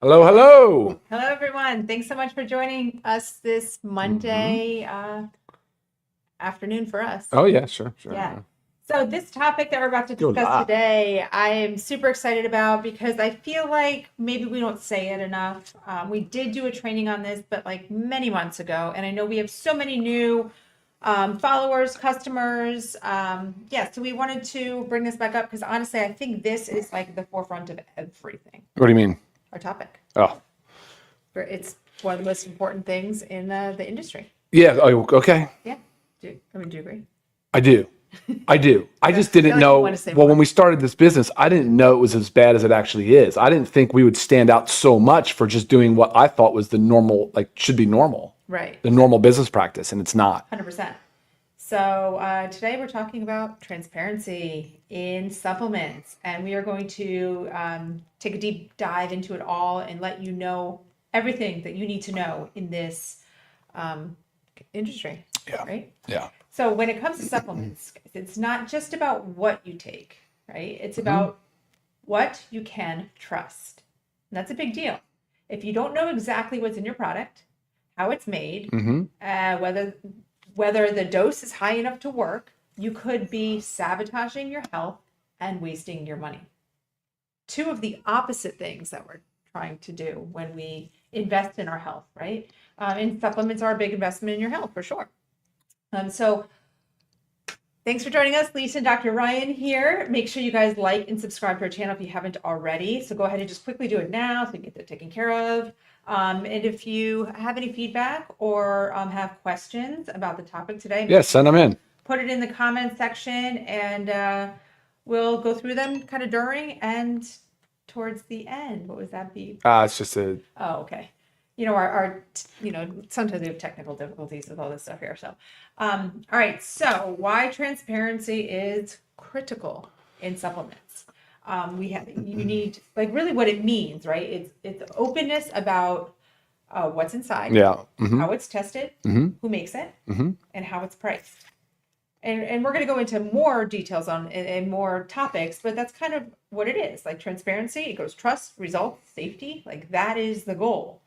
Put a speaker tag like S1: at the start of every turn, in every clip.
S1: Hello, hello.
S2: Hello, everyone. Thanks so much for joining us this Monday afternoon for us.
S1: Oh, yeah, sure.
S2: Yeah. So this topic that we're about to
S1: Go
S2: discuss
S1: live.
S2: today, I am super excited about because I feel like maybe we don't say it enough. We did do a training on this, but like many months ago, and I know we have so many new followers, customers. So we wanted to bring this back up because honestly, I think this is like the forefront of everything.
S1: What do you mean?
S2: Our topic.
S1: Oh,
S2: It's one of the most important things in the industry.
S1: yeah. Oh, okay.
S2: Yeah. Do you agree?
S1: I do. I just
S2: feel
S1: didn't
S2: like you
S1: know.
S2: want to say
S1: Well,
S2: more.
S1: when we started this business, I didn't know it was as bad as it actually is. I didn't think we would stand out so much for just doing what I thought was the normal, like should be normal,
S2: Right.
S1: the normal business practice, and it's not.
S2: 100%. So today we're talking about transparency in supplements, and we are going to take a deep dive into it all and let you know everything that you need to know in this industry.
S1: Yeah.
S2: Right.
S1: Yeah.
S2: So when it comes to supplements, it's not just about what you take, right? It's about what you can trust. And that's a big deal. If you don't know exactly what's in your product, how it's made, whether the dose is high enough to work, you could be sabotaging your health and wasting your money. Two of the opposite things that we're trying to do when we invest in our health, right? And supplements are a big investment in your health for sure. So thanks for joining us, Lisa and Dr. Ryan here. Make sure you guys like and subscribe to our channel if you haven't already. So go ahead and just quickly do it now so we can get that taken care of. And if you have any feedback or have questions about the topic today,
S1: Yeah. Send them in.
S2: put it in the comments section and we'll go through them kind of during and towards the end. What was that be?
S1: It's just a.
S2: Oh, okay. Sometimes we have technical difficulties with all this stuff here. So, all right. So why transparency is critical in supplements. You need like really what it means, right? It's openness about what's inside,
S1: Yeah.
S2: how it's tested, who makes it, and how it's priced. And we're going to go into more details on and more topics, but that's kind of what it is. Like transparency, it goes trust, results, safety. Like that is the goal.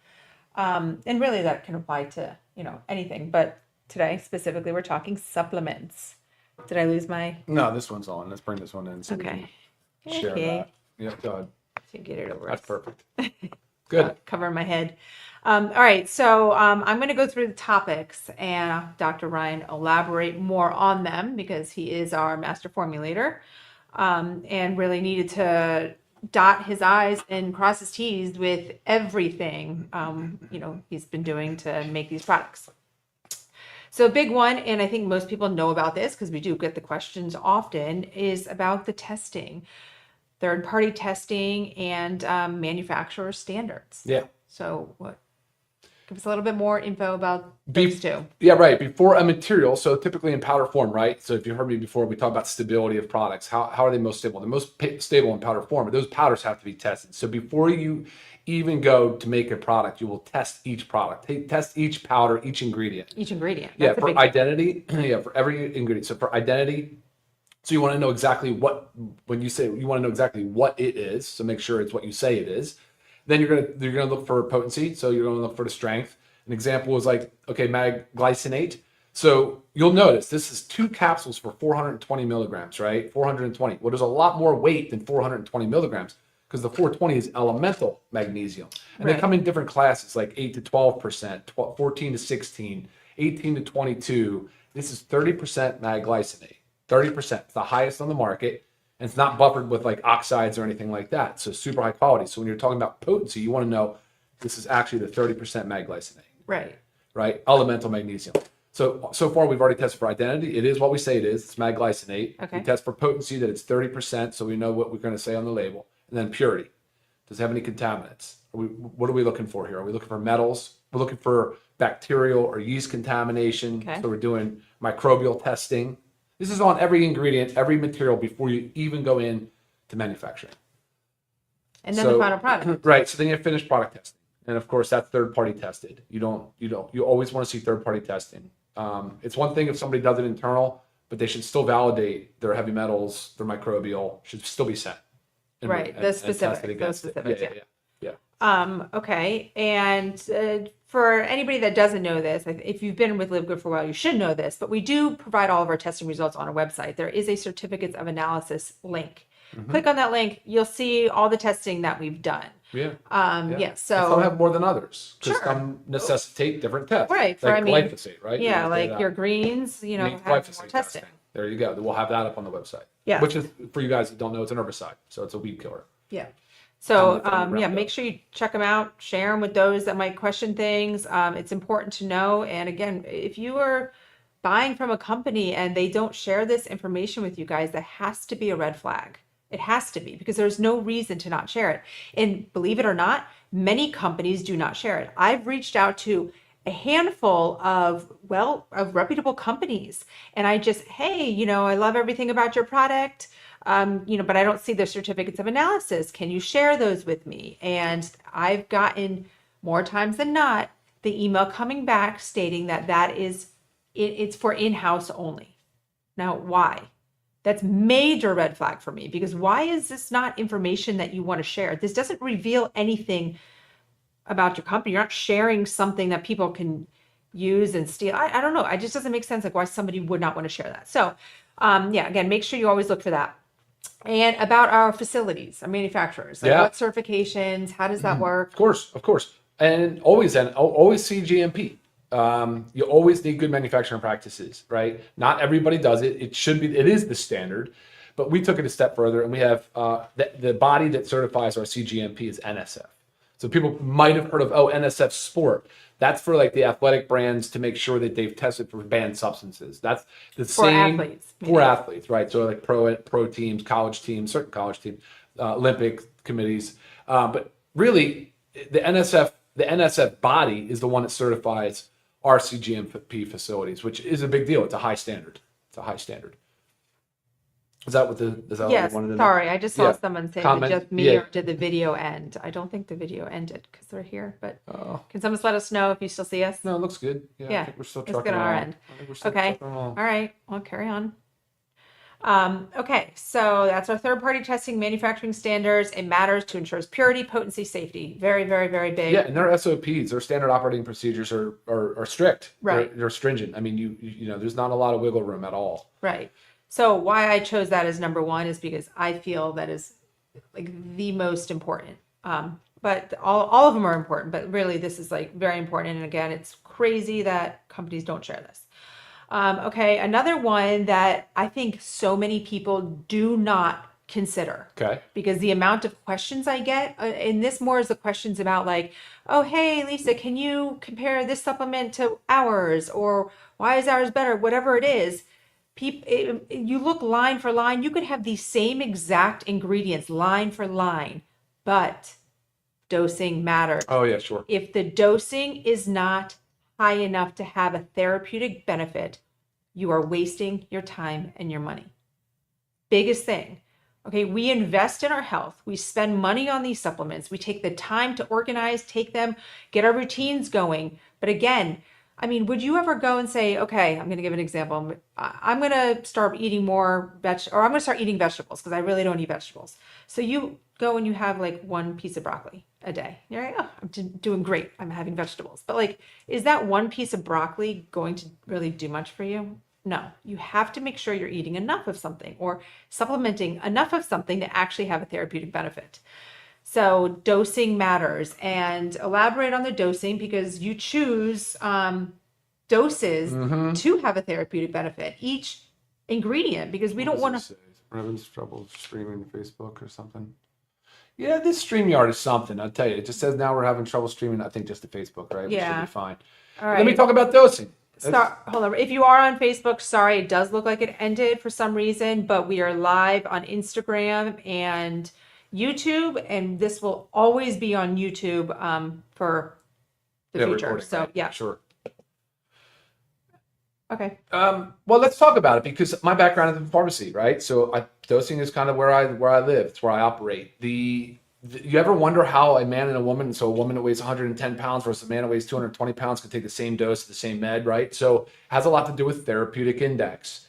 S2: And really that can apply to, anything. But today specifically, we're talking supplements. Did I lose my?
S1: No, this one's on. Let's bring this one in. So we
S2: Okay.
S1: can share that. Yeah. Go ahead.
S2: To get it over.
S1: That's perfect. Good.
S2: Cover my head. All right. So I'm going to go through the topics and Dr. Ryan elaborate more on them because he is our master formulator and really needed to dot his I's and cross his T's with everything, he's been doing to make these products. So a big one, and I think most people know about this because we do get the questions often, is about the testing, third-party testing and manufacturer standards.
S1: Yeah.
S2: So give us a little bit more info about those two.
S1: Yeah, right. Before a material, so typically in powder form, right? So if you heard me before, we talk about stability of products. How are they most stable? They're most stable in powder form, but those powders have to be tested. So before you even go to make a product, you will test each product. Test each powder, each ingredient.
S2: Each ingredient.
S1: Yeah, for identity. Yeah, for every ingredient. So for identity, so you want to know exactly when you say you want to know exactly what it is. So make sure it's what you say it is. Then you're gonna look for potency. So you're gonna look for the strength. An example is like, okay, magglycinate. So you'll notice this is 2 capsules for 420 milligrams, right? 420. Well, there's a lot more weight than 420 milligrams because the 420 is elemental magnesium. And they come in different classes, like 8 to 12%, 14 to 16, 18 to 22. This is 30% magglycinate. 30%. It's the highest on the market. And it's not buffered with like oxides or anything like that. So super high quality. So when you're talking about potency, you want to know this is actually the 30% magglycinate. Right. Elemental magnesium. So far we've already tested for identity. It is what we say it is. It's magglycinate.
S2: Okay.
S1: We test for potency that it's 30%. So we know what we're going to say on the label. And then purity. Does it have any contaminants? What are we looking for here? Are we looking for metals? We're looking for bacterial or yeast contamination.
S2: Okay.
S1: So we're doing microbial testing. This is on every ingredient, every material before you even go in to manufacturing.
S2: And then the final product.
S1: Right. So then you have finished product testing. And of course that's third party tested. You always want to see third party testing. It's one thing if somebody does it internal, but they should still validate their heavy metals, their microbial should still be sent.
S2: Right. The specific. Those specifics.
S1: Yeah.
S2: Okay. And for anybody that doesn't know this, if you've been with LiveGood for a while, you should know this, but we do provide all of our testing results on our website. There is a certificates of analysis link. Click on that link. You'll see all the testing that we've done.
S1: Yeah.
S2: Yeah.
S1: Some
S2: So,
S1: have more than others because
S2: Sure.
S1: some necessitate different tests.
S2: Right, for,
S1: Like
S2: I mean,
S1: glyphosate, right?
S2: yeah,
S1: You say
S2: like
S1: that.
S2: your greens,
S1: You
S2: have
S1: need
S2: more
S1: glyphosate
S2: testing.
S1: There you go. We'll have that up on the website.
S2: Yeah.
S1: Which is, for you guys that don't know, it's an herbicide. So it's a weed killer.
S2: Yeah. So,
S1: From
S2: yeah,
S1: Roundup.
S2: make sure you check them out, share them with those that might question things. It's important to know. And again, if you are buying from a company and they don't share this information with you guys, that has to be a red flag. It has to be, because there's no reason to not share it. And believe it or not, many companies do not share it. I've reached out to a handful of reputable companies, and I just, hey, I love everything about your product. But I don't see the certificates of analysis. Can you share those with me? And I've gotten, more times than not, the email coming back stating that it's for in-house only. Now, why? That's major red flag for me, because why is this not information that you want to share? This doesn't reveal anything about your company. You're not sharing something that people can use and steal. I don't know. It just doesn't make sense, like why somebody would not want to share that. So, yeah, again, make sure you always look for that. And about our facilities, our manufacturers, like what certifications, how does that work?
S1: Of course. And always see GMP. You always need good manufacturing practices, right? Not everybody does it. It is the standard, but we took it a step further, and we have the body that certifies our CGMP is NSF. So people might have heard of, NSF Sport. That's for like the athletic brands to make sure that they've tested for banned substances. That's the same
S2: athletes,
S1: for athletes, right? So like pro teams, college teams, certain college teams, Olympic committees. But really, the NSF body is the one that certifies our CGMP facilities, which is a big deal. It's a high standard. Is that what what
S2: Yes,
S1: you wanted to know?
S2: sorry, I just saw
S1: Yeah.
S2: someone say
S1: Comment.
S2: that just me,
S1: Yeah.
S2: or did the video end? I don't think the video ended because we're here, but
S1: Oh.
S2: can someone let us know if you still see us?
S1: No, it looks good. Yeah, I
S2: Yeah,
S1: think we're still
S2: it's
S1: trucking
S2: good on our
S1: along.
S2: end.
S1: I think we're still
S2: Okay,
S1: trucking along.
S2: all right, I'll carry on. Okay, so that's our third-party testing, manufacturing standards. It matters to ensure purity, potency, safety. Very, very, very big.
S1: Yeah, and their SOPs, their standard operating procedures are strict.
S2: Right.
S1: They're stringent. I mean, there's not a lot of wiggle room at all.
S2: Right. So why I chose that as number one is because I feel that is like the most important. But all of them are important, but really this is like very important. And again, it's crazy that companies don't share this. Okay, another one that I think so many people do not consider.
S1: Okay.
S2: Because the amount of questions I get, and this more is the questions about like, oh, hey, Lisa, can you compare this supplement to ours? Or why is ours better? Whatever it is. You look line for line, you could have the same exact ingredients line for line, but dosing matters.
S1: Oh yeah, sure.
S2: If the dosing is not high enough to have a therapeutic benefit, you are wasting your time and your money. Biggest thing. Okay, we invest in our health. We spend money on these supplements. We take the time to organize, take them, get our routines going. But again, I mean, would you ever go and say, okay, I'm going to give an example. I'm going to start eating more I'm going to start eating vegetables because I really don't eat vegetables. So you go and you have like one piece of broccoli a day. You're like, oh, I'm doing great. I'm having vegetables. But like, is that one piece of broccoli going to really do much for you? No, you have to make sure you're eating enough of something or supplementing enough of something to actually have a therapeutic benefit. So dosing matters, and elaborate on the dosing because you choose doses to have a therapeutic benefit, each ingredient, because we don't want to.
S1: We're having trouble streaming Facebook or something. Yeah, this StreamYard is something. I'll tell you. It just says now we're having trouble streaming, I think, just to Facebook, right?
S2: Yeah.
S1: We should be fine.
S2: All right.
S1: Let me talk about dosing.
S2: Hold on. If you are on Facebook, sorry, it does look like it ended for some reason, but we are live on Instagram and YouTube, and this will always be on YouTube for the future.
S1: Recording,
S2: So
S1: right?
S2: yeah.
S1: Sure.
S2: Okay.
S1: Well, let's talk about it because my background is in pharmacy, right? So dosing is kind of where I live. It's where I operate. You ever wonder how a man and a woman, so a woman that weighs 110 pounds versus a man that weighs 220 pounds can take the same dose of the same med, right? So it has a lot to do with therapeutic index.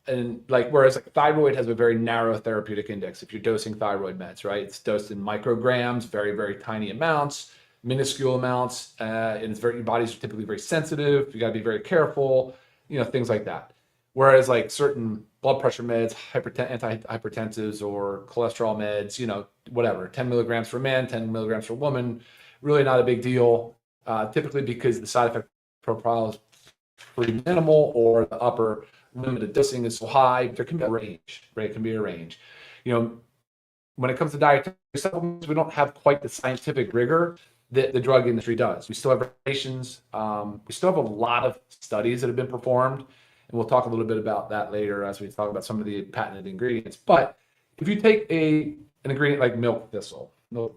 S1: And like, whereas like thyroid has a very narrow therapeutic index. If you're dosing thyroid meds, right, it's dosed in micrograms, very, very tiny amounts, minuscule amounts, and it's very, your body's typically very sensitive. You got to be very careful, things like that. Whereas like certain blood pressure meds, antihypertensives, or cholesterol meds, whatever, 10 milligrams for men, 10 milligrams for woman, really not a big deal. Typically because the side effect profile is pretty minimal, or the upper limit of dosing is so high. There can be a range, right? It can be a range. When it comes to dietary supplements, we don't have quite the scientific rigor that the drug industry does. We still have regulations. We still have a lot of studies that have been performed, and we'll talk a little bit about that later as we talk about some of the patented ingredients. But if you take an ingredient like milk thistle, or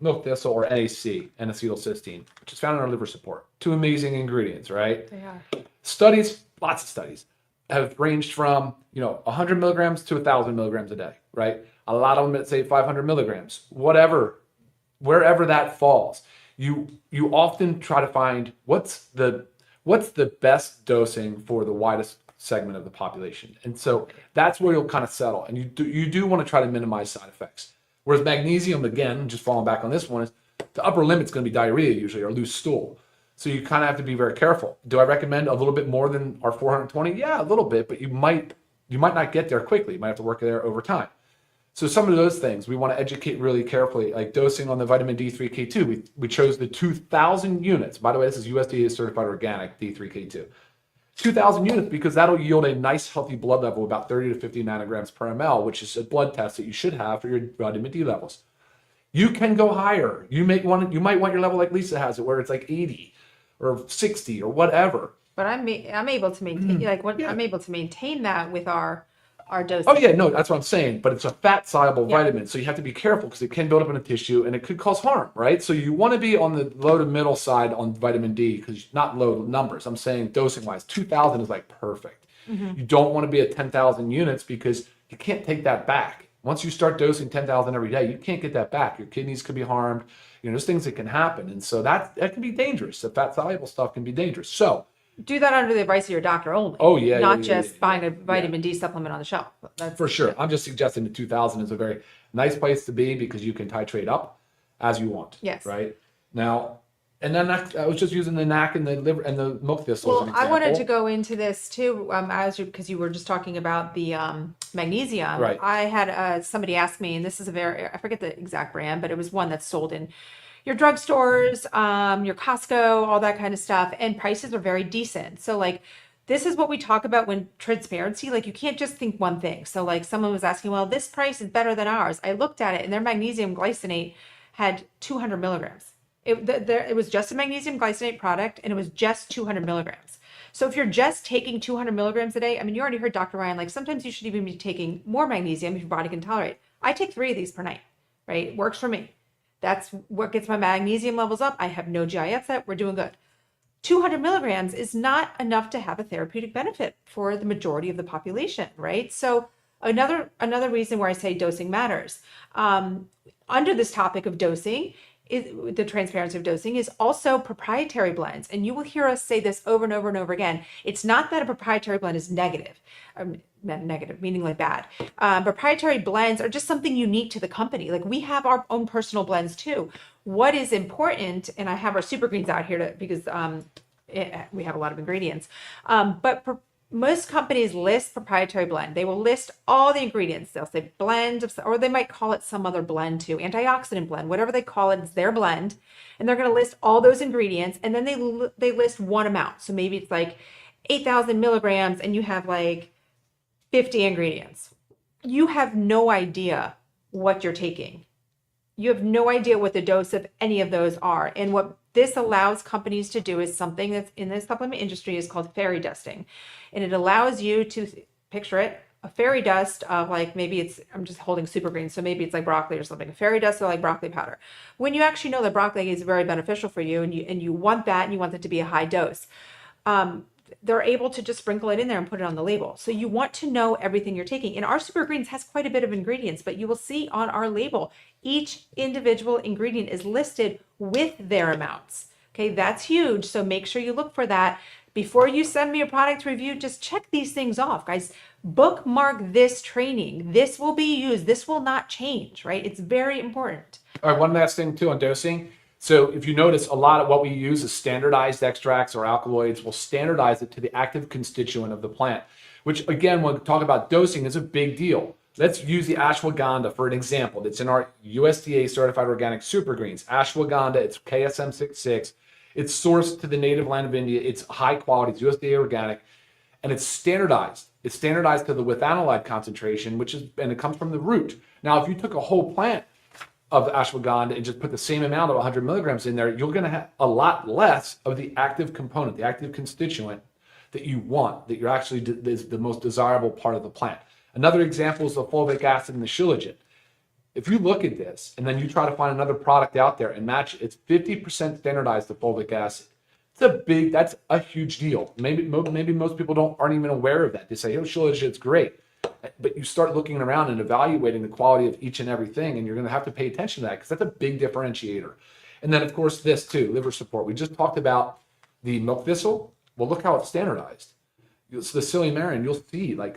S1: NAC, N-acetylcysteine, which is found in our liver support, 2 amazing ingredients, right?
S2: They are.
S1: Studies, lots of studies, have ranged from 100 milligrams to 1,000 milligrams a day, right? A lot of them that say 500 milligrams, wherever that falls. You often try to find what's the best dosing for the widest segment of the population, and so that's where you'll kind of settle. And you do want to try to minimize side effects. Whereas magnesium, again, just falling back on this one, is the upper limit's going to be diarrhea usually, or loose stool. So you kind of have to be very careful. Do I recommend a little bit more than our 420? Yeah, a little bit, but you might not get there quickly. You might have to work there over time. So some of those things we want to educate really carefully, like dosing on the vitamin D3K2. We chose the 2,000 units. By the way, this is USDA certified organic D3K2. 2,000 units because that'll yield a nice healthy blood level, about 30 to 50 nanograms per ml, which is a blood test that you should have for your vitamin D levels. You can go higher. You might want your level like Lisa has it, where it's like 80 or 60 or whatever.
S2: But I'm able to maintain I'm able to maintain that with our dosing.
S1: Oh yeah, no, that's what I'm saying. But it's a fat soluble vitamin, so you have to be careful because it can build up in a tissue and it could cause harm, right? So you want to be on the low to middle side on vitamin D, because not low numbers. I'm saying dosing wise, 2,000 is like perfect. You don't want to be at 10,000 units because you can't take that back. Once you start dosing 10,000 every day, you can't get that back. Your kidneys could be harmed. There's things that can happen, and so that can be dangerous. The fat soluble stuff can be dangerous. So
S2: do that under the advice of your doctor only.
S1: Oh yeah,
S2: not just buying a vitamin D supplement on the shelf. That's
S1: for sure. I'm just suggesting the 2,000 is a very nice place to be because you can titrate up as you want.
S2: Yes.
S1: Right now, and then I was just using the NAC and the liver and the milk thistle as an example.
S2: I wanted to go into this too, because you were just talking about the magnesium.
S1: Right.
S2: I had somebody ask me, and this is I forget the exact brand, but it was one that's sold in your drugstores, your Costco, all that kind of stuff, and prices are very decent. So like, this is what we talk about when transparency, like you can't just think one thing. So like someone was asking, well, this price is better than ours. I looked at it and their magnesium glycinate had 200 milligrams. It was just a magnesium glycinate product and it was just 200 milligrams. So if you're just taking 200 milligrams a day, I mean, you already heard Dr. Ryan, like sometimes you should even be taking more magnesium if your body can tolerate. I take 3 of these per night, right? It works for me. That's what gets my magnesium levels up. I have no GI upset. We're doing good. 200 milligrams is not enough to have a therapeutic benefit for the majority of the population, right? So another reason where I say dosing matters. Under this topic of dosing, the transparency of dosing is also proprietary blends. And you will hear us say this over and over and over again. It's not that a proprietary blend is negative. Negative, meaning like bad. Proprietary blends are just something unique to the company. Like we have our own personal blends too. What is important, and I have our super greens out here because we have a lot of ingredients, most companies list proprietary blend. They will list all the ingredients. They'll say blend, or they might call it some other blend too, antioxidant blend, whatever they call it, it's their blend. And they're going to list all those ingredients. And then they list one amount. So maybe it's like 8,000 milligrams and you have like 50 ingredients. You have no idea what you're taking. You have no idea what the dose of any of those are. And what this allows companies to do is something that's in the supplement industry is called fairy dusting. And it allows you to picture it, a fairy dust of like, maybe I'm just holding super green. So maybe it's like broccoli or something, a fairy dust or like broccoli powder. When you actually know that broccoli is very beneficial for you and you want that and you want it to be a high dose, they're able to just sprinkle it in there and put it on the label. So you want to know everything you're taking. And our super greens has quite a bit of ingredients, but you will see on our label, each individual ingredient is listed with their amounts. Okay, that's huge. So make sure you look for that. Before you send me a product review, just check these things off, guys. bookmark this training. This will be used. This will not change, right? It's very important.
S1: All right, one last thing too on dosing. So if you notice, a lot of what we use is standardized extracts or alkaloids. We'll standardize it to the active constituent of the plant, which again, when we talk about dosing, is a big deal. Let's use the ashwagandha for an example. That's in our USDA certified organic super greens. Ashwagandha, it's KSM 66. It's sourced to the native land of India. It's high quality, it's USDA organic, and it's standardized. It's standardized to the withanolide concentration, and it comes from the root. Now, if you took a whole plant of the ashwagandha and just put the same amount of 100 milligrams in there, you're going to have a lot less of the active component, the active constituent that you want, that you're actually is the most desirable part of the plant. Another example is the fulvic acid and the shilajit. If you look at this and then you try to find another product out there and match it, it's 50% standardized to fulvic acid. That's a huge deal. Maybe most people aren't even aware of that. They say, oh, shilajit's great. But you start looking around and evaluating the quality of each and everything, and you're going to have to pay attention to that because that's a big differentiator. And then, of course, this too, liver support. We just talked about the milk thistle. Well, look how it's standardized. It's the silymarin.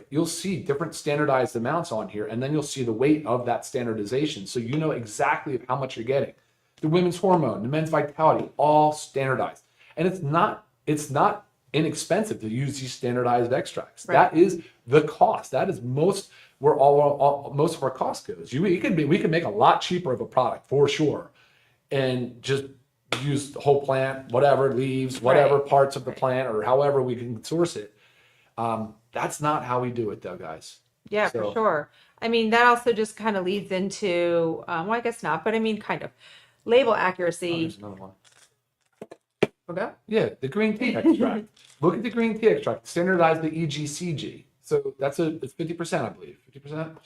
S1: You'll see different standardized amounts on here, and then you'll see the weight of that standardization, so you know exactly how much you're getting. The women's hormone, the men's vitality, all standardized, and it's not inexpensive to use these standardized extracts. Right. That is the cost. That is most of our cost goes. We can make a lot cheaper of a product for sure, and just use the whole plant, whatever leaves, whatever parts of the plant, or however we can source it. That's not how we do it, though, guys.
S2: Yeah, for sure. I mean, that also just kind of leads into, well, I guess not, but I mean, kind of label accuracy.
S1: There's another one.
S2: Okay.
S1: Yeah, the green tea extract. Look at the green tea extract. Standardize the EGCG. So it's 50%, I believe, 50%.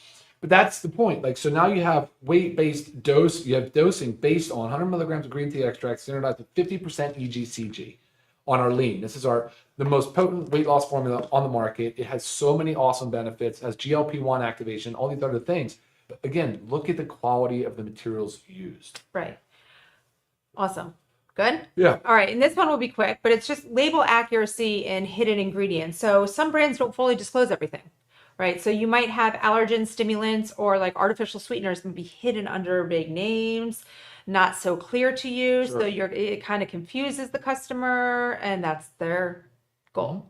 S1: But that's the point. So now you have weight-based dose. You have dosing based on 100 milligrams of green tea extract, standardized with 50% EGCG on our lean. This is the most potent weight loss formula on the market. It has so many awesome benefits, has GLP-1 activation, all these other things. But again, look at the quality of the materials used.
S2: Right. Awesome. Good?
S1: Yeah.
S2: All right. And this one will be quick, but it's just label accuracy and hidden ingredients. So some brands don't fully disclose everything, right? So you might have allergen stimulants or artificial sweeteners can be hidden under big names, not so clear to you. Sure. So it kind of confuses the customer, and that's their goal,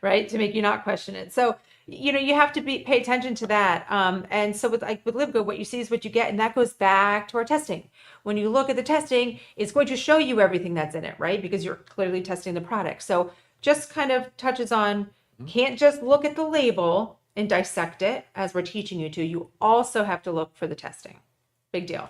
S2: right? To make you not question it. So, you have to pay attention to that. And so with LiveGood, what you see is what you get. And that goes back to our testing. When you look at the testing, it's going to show you everything that's in it, right? Because you're clearly testing the product. So just kind of touches on, can't just look at the label and dissect it as we're teaching you to. You also have to look for the testing. Big deal.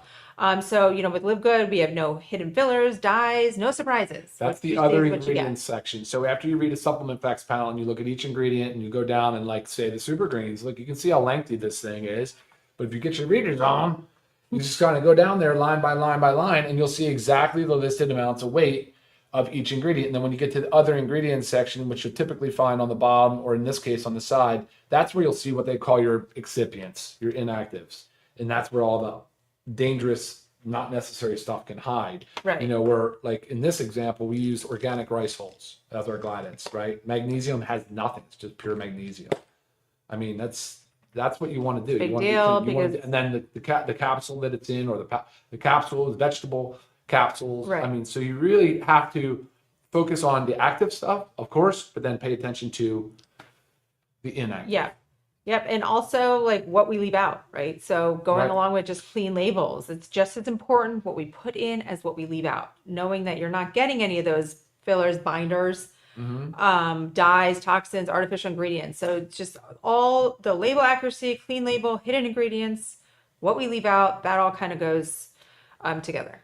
S2: So, with LiveGood, we have no hidden fillers, dyes, no surprises.
S1: That's the other ingredients section. So after you read a supplement facts panel and you look at each ingredient and you go down and say the super greens, look, you can see how lengthy this thing is. But if you get your readers on, you just kind of go down there line by line by line, and you'll see exactly the listed amounts of weight of each ingredient. And then when you get to the other ingredients section, which you'll typically find on the bottom, or in this case on the side, that's where you'll see what they call your excipients, your inactives. And that's where all the dangerous, not necessary stuff can hide.
S2: Right.
S1: Where in this example, we use organic rice hulls as our guidance, right? Magnesium has nothing. It's just pure magnesium. I mean, that's what you want to do.
S2: Big deal.
S1: And then the capsule that it's in, or the capsule, the vegetable capsules.
S2: Right.
S1: I mean, so you really have to focus on the active stuff, of course, but then pay attention to the inactive.
S2: Yeah. Yep. And also what we leave out, right? So going along with just clean labels, it's just as important what we put in as what we leave out, knowing that you're not getting any of those fillers, binders, dyes, toxins, artificial ingredients. So it's just all the label accuracy, clean label, hidden ingredients, what we leave out, that all kind of goes together,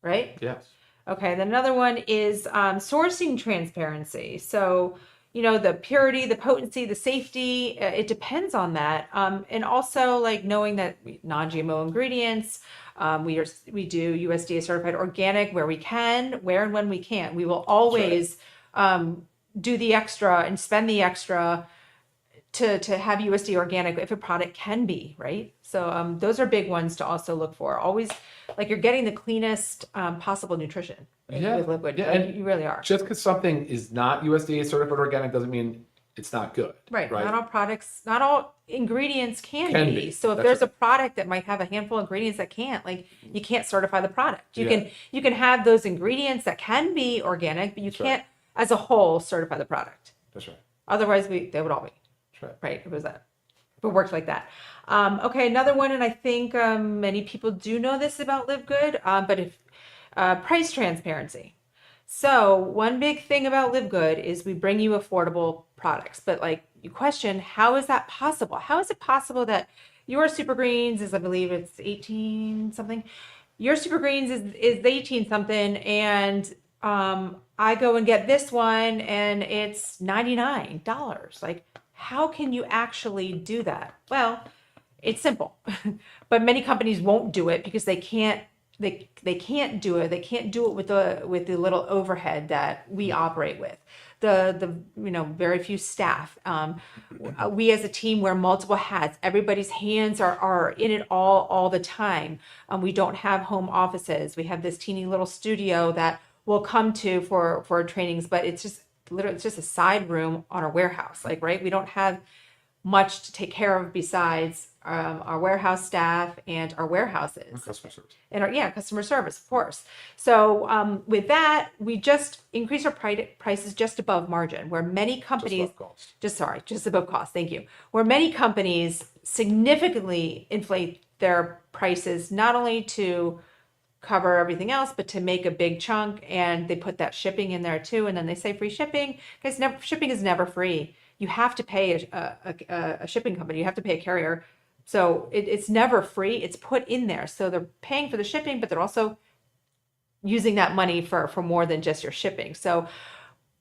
S2: right?
S1: Yes.
S2: Okay. Then another one is sourcing transparency. So the purity, the potency, the safety, it depends on that. And also knowing that non-GMO ingredients, we do USDA certified organic where we can, where and when we can. We will always do the extra and spend the extra to have USDA organic if a product can be, right? So those are big ones to also look for. Always you're getting the cleanest possible nutrition. With LiveGood.
S1: Yeah,
S2: you really are.
S1: Just because something is not USDA certified organic doesn't mean it's not good.
S2: Right. Not all products, not all ingredients can
S1: Can
S2: be.
S1: be.
S2: So if
S1: That's
S2: there's a
S1: right.
S2: product that might have a handful of ingredients that can't, like you can't certify the product.
S1: Yeah.
S2: You can have those ingredients that can be organic, but you
S1: That's right.
S2: can't as a whole certify the product.
S1: That's right.
S2: Otherwise they would all be.
S1: That's right.
S2: Right. It was that. If it worked like that. Okay, another one, and I think many people do know this about LiveGood, but if price transparency. So one big thing about LiveGood is we bring you affordable products, but like you question, how is that possible? How is it possible that your Super Greens is, I believe it's 18 something, your Super Greens is 18 something, and I go and get this one and it's $99. Like, how can you actually do that? Well, it's simple, but many companies won't do it because they can't do it. They can't do it with the little overhead that we operate with. The very few staff. We as a team wear multiple hats. Everybody's hands are in it all the time. We don't have home offices. We have this teeny little studio that we'll come to for trainings, but it's just literally it's just a side room on our warehouse. Like, right, we don't have much to take care of besides our warehouse staff and our warehouses.
S1: Customer service.
S2: And our customer service, of course. So with that, we just increase our prices just above margin, where many companies just above cost. Thank you. Where many companies significantly inflate their prices, not only to cover everything else, but to make a big chunk, and they put that shipping in there too. And then they say free shipping, because shipping is never free. You have to pay a shipping company. You have to pay a carrier. So it's never free. It's put in there. So they're paying for the shipping, but they're also using that money for more than just your shipping. So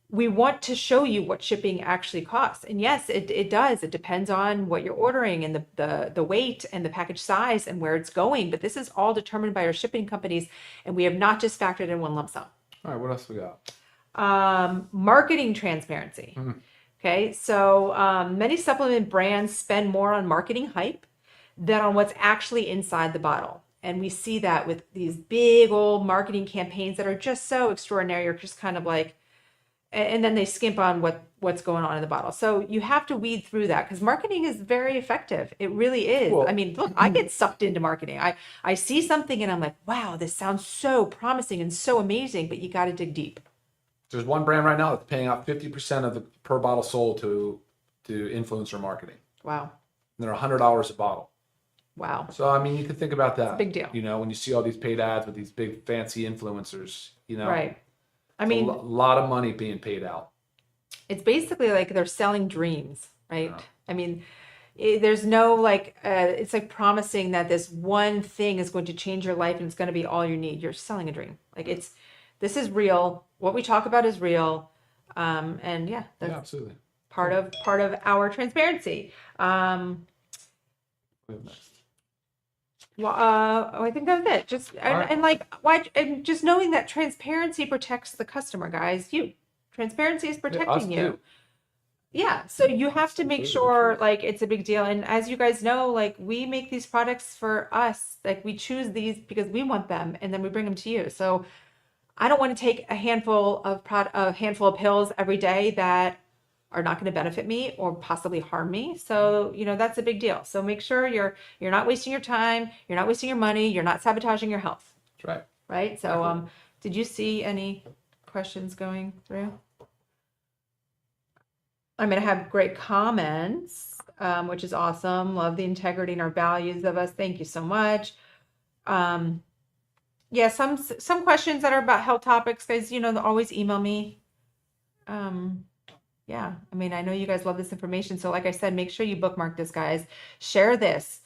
S2: we want to show you what shipping actually costs. And yes, it does. It depends on what you're ordering and the weight and the package size and where it's going. But this is all determined by our shipping companies. And we have not just factored in one lump sum.
S1: All right, what else we got?
S2: Marketing transparency. Okay, so many supplement brands spend more on marketing hype than on what's actually inside the bottle. And we see that with these big old marketing campaigns that are just so extraordinary, or just kind of like, and then they skimp on what's going on in the bottle. So you have to weed through that, because marketing is very effective. It really is.
S1: Well,
S2: I mean, look, I get sucked into marketing. I see something and I'm like, wow, this sounds so promising and so amazing, but you got to dig deep.
S1: There's one brand right now that's paying out 50% of the per bottle sold to influencer marketing.
S2: Wow.
S1: And they're $100 a bottle.
S2: Wow.
S1: So, I mean, you can think about that.
S2: It's a big deal.
S1: You know, when you see all these paid ads with these big fancy influencers, you know.
S2: Right. I mean,
S1: a lot of money being paid out.
S2: It's basically like they're selling dreams, right?
S1: Yeah.
S2: I mean, there's no like, it's like promising that this one thing is going to change your life and it's going to be all you need. You're selling a dream. Like this is real. What we talk about is real. And yeah, that's
S1: absolutely
S2: part of our transparency.
S1: What do we have next?
S2: Well, I think that's it. Just and like why, and just knowing that transparency protects the customer, guys. Transparency is protecting you.
S1: Too.
S2: Yeah, so you have to make sure like it's a big deal. And as you guys know, like we make these products for us. Like we choose these because we want them, and then we bring them to you. So I don't want to take a handful of pills every day that are not going to benefit me or possibly harm me. So, that's a big deal. So make sure you're not wasting your time, you're not wasting your money, you're not sabotaging your health.
S1: That's right.
S2: Right? So, did you see any questions going through? I'm going to have great comments, which is awesome. Love the integrity and our values of us. Thank you so much. Yeah, some questions that are about health topics, guys, always email me. Yeah, I mean, I know you guys love this information. So like I said, make sure you bookmark this, guys. Share this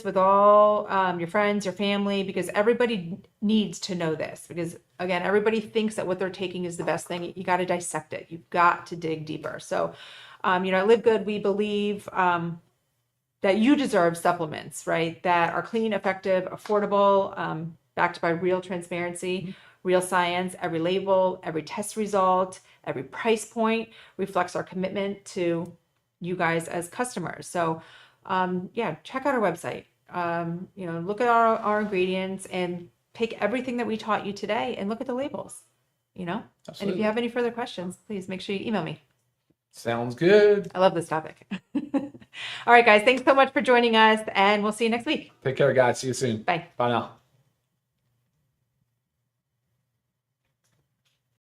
S2: with all your friends, your family, because everybody needs to know this. Because again, everybody thinks that what they're taking is the best thing. You got to dissect it. You've got to dig deeper. So, at LiveGood, we believe that you deserve supplements, right? That are clean, effective, affordable, backed by real transparency, real science. Every label, every test result, every price point reflects our commitment to you guys as customers. So, check out our website. Look at our ingredients and take everything that we taught you today and look at the labels. And if you have any further questions, please make sure you email me.
S1: Sounds good.
S2: I love this topic. All right, guys, thanks so much for joining us, and we'll see you next week.
S1: Take care, guys. See you soon.
S2: Bye.
S1: Bye now.